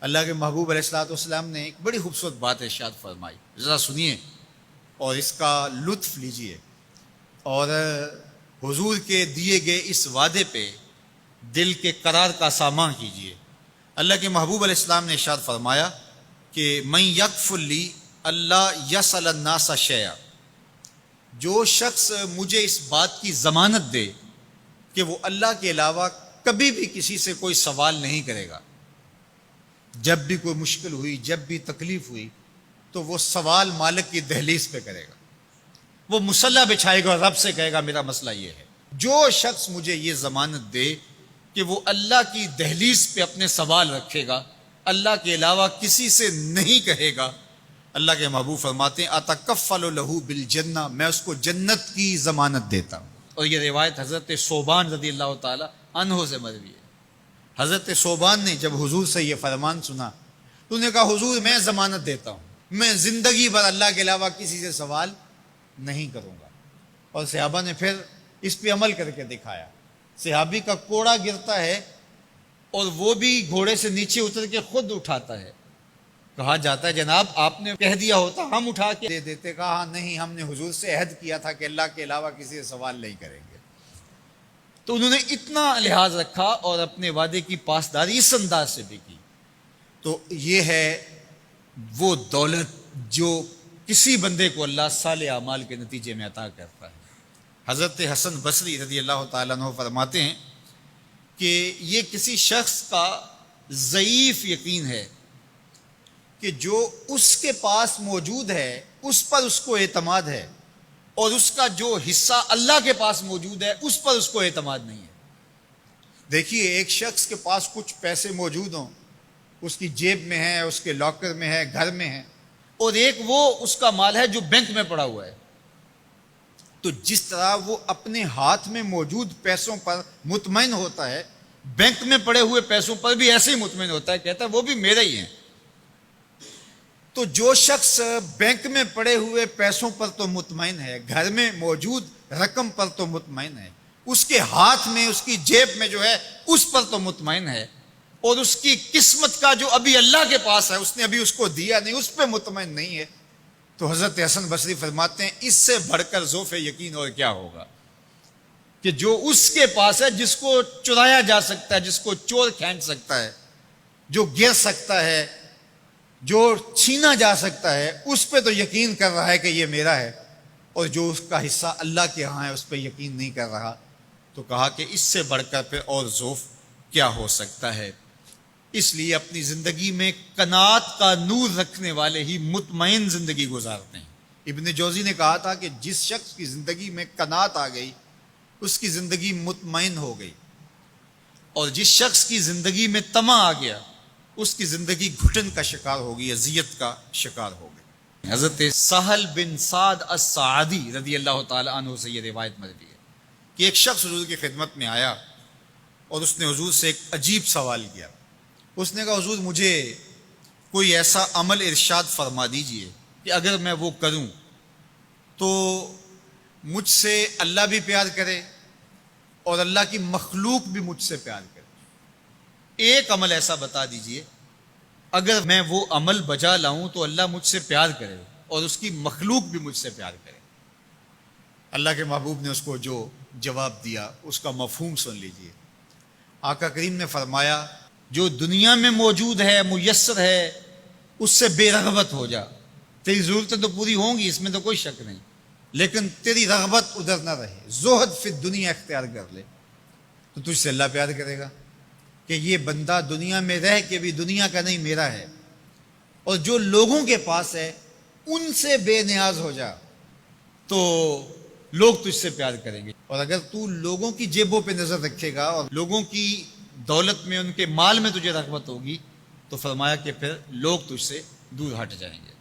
اللہ کے محبوب علیہ الصلوۃ والسلام نے ایک بڑی خوبصورت بات ارشاد فرمائی، ذرا سنیے اور اس کا لطف لیجئے، اور حضور کے دیے گئے اس وعدے پہ دل کے قرار کا سامان کیجئے۔ اللہ کے محبوب علیہ السلام نے ارشاد فرمایا کہ من یکفر لی اللہ یسأل الناس شیئا، جو شخص مجھے اس بات کی ضمانت دے کہ وہ اللہ کے علاوہ کبھی بھی کسی سے کوئی سوال نہیں کرے گا، جب بھی کوئی مشکل ہوئی، جب بھی تکلیف ہوئی تو وہ سوال مالک کی دہلیز پہ کرے گا، وہ مصلی بچھائے گا اور رب سے کہے گا میرا مسئلہ یہ ہے۔ جو شخص مجھے یہ ضمانت دے کہ وہ اللہ کی دہلیز پہ اپنے سوال رکھے گا، اللہ کے علاوہ کسی سے نہیں کہے گا، اللہ کے محبوب فرماتے ہیں اتکفل لہ بالجنہ، میں اس کو جنت کی ضمانت دیتا ہوں۔ اور یہ روایت حضرت ثوبان رضی اللہ تعالی عنہ سے مروی ہے۔ حضرت ثوبان نے جب حضور سے یہ فرمان سنا تو انہوں نے کہا حضور میں ضمانت دیتا ہوں، میں زندگی بھر اللہ کے علاوہ کسی سے سوال نہیں کروں گا۔ اور صحابہ نے پھر اس پہ عمل کر کے دکھایا۔ صحابی کا کوڑا گرتا ہے اور وہ بھی گھوڑے سے نیچے اتر کے خود اٹھاتا ہے، کہا جاتا ہے جناب آپ نے کہہ دیا ہوتا ہم اٹھا کے دے دیتے، کہا ہاں نہیں، ہم نے حضور سے عہد کیا تھا کہ اللہ کے علاوہ کسی سے سوال نہیں کریں گے۔ تو انہوں نے اتنا لحاظ رکھا اور اپنے وعدے کی پاسداری اس انداز سے بھی کی۔ تو یہ ہے وہ دولت جو کسی بندے کو اللہ صالح اعمال کے نتیجے میں عطا کرتا ہے۔ حضرت حسن بصری رضی اللہ تعالیٰ عنہ فرماتے ہیں کہ یہ کسی شخص کا ضعیف یقین ہے کہ جو اس کے پاس موجود ہے اس پر اس کو اعتماد ہے، اور اس کا جو حصہ اللہ کے پاس موجود ہے اس پر اس کو اعتماد نہیں ہے۔ دیکھیے ایک شخص کے پاس کچھ پیسے موجود ہوں، اس کی جیب میں ہے، اس کے لاکر میں ہے، گھر میں ہے، اور ایک وہ اس کا مال ہے جو بینک میں پڑا ہوا ہے، تو جس طرح وہ اپنے ہاتھ میں موجود پیسوں پر مطمئن ہوتا ہے، بینک میں پڑے ہوئے پیسوں پر بھی ایسے ہی مطمئن ہوتا ہے، کہتا ہے وہ بھی میرے ہی ہیں۔ تو جو شخص بینک میں پڑے ہوئے پیسوں پر تو مطمئن ہے، گھر میں موجود رقم پر تو مطمئن ہے، اس کے ہاتھ میں اس کی جیب میں جو ہے اس پر تو مطمئن ہے، اور اس کی قسمت کا جو ابھی اللہ کے پاس ہے اس نے ابھی اس کو دیا نہیں، اس پہ مطمئن نہیں ہے، تو حضرت حسن بصری فرماتے ہیں اس سے بڑھ کر ذوف یقین اور کیا ہوگا کہ جو اس کے پاس ہے، جس کو چرایا جا سکتا ہے، جس کو چور کھینچ سکتا ہے، جو گر سکتا ہے، جو چھینا جا سکتا ہے، اس پہ تو یقین کر رہا ہے کہ یہ میرا ہے، اور جو اس کا حصہ اللہ کے ہاں ہے اس پہ یقین نہیں کر رہا، تو کہا کہ اس سے بڑھ کر پھر اور ذوف کیا ہو سکتا ہے۔ اس لیے اپنی زندگی میں قناعت کا نور رکھنے والے ہی مطمئن زندگی گزارتے ہیں۔ ابن جوزی نے کہا تھا کہ جس شخص کی زندگی میں قناعت آ گئی اس کی زندگی مطمئن ہو گئی، اور جس شخص کی زندگی میں طمع آ گیا اس کی زندگی گھٹن کا شکار ہوگی، اذیت کا شکار ہوگی۔ حضرت سہل بن سعد الساعدی رضی اللہ تعالی عنہ سے یہ روایت مروی ہے کہ ایک شخص حضور کی خدمت میں آیا اور اس نے حضور سے ایک عجیب سوال کیا۔ اس نے کہا حضور مجھے کوئی ایسا عمل ارشاد فرما دیجئے کہ اگر میں وہ کروں تو مجھ سے اللہ بھی پیار کرے اور اللہ کی مخلوق بھی مجھ سے پیار کرے۔ ایک عمل ایسا بتا دیجئے اگر میں وہ عمل بجا لاؤں تو اللہ مجھ سے پیار کرے اور اس کی مخلوق بھی مجھ سے پیار کرے۔ اللہ کے محبوب نے اس کو جو جواب دیا اس کا مفہوم سن لیجئے۔ آقا کریم نے فرمایا جو دنیا میں موجود ہے، میسر ہے، اس سے بے رغبت ہو جا، تیری ضرورتیں تو پوری ہوں گی، اس میں تو کوئی شک نہیں، لیکن تیری رغبت ادھر نہ رہے، زہد فی الدنیا اختیار کر لے، تو تجھ سے اللہ پیار کرے گا کہ یہ بندہ دنیا میں رہ کے بھی دنیا کا نہیں میرا ہے۔ اور جو لوگوں کے پاس ہے ان سے بے نیاز ہو جا تو لوگ تجھ سے پیار کریں گے، اور اگر تو لوگوں کی جیبوں پہ نظر رکھے گا اور لوگوں کی دولت میں، ان کے مال میں تجھے رغبت ہوگی تو فرمایا کہ پھر لوگ تجھ سے دور ہٹ جائیں گے۔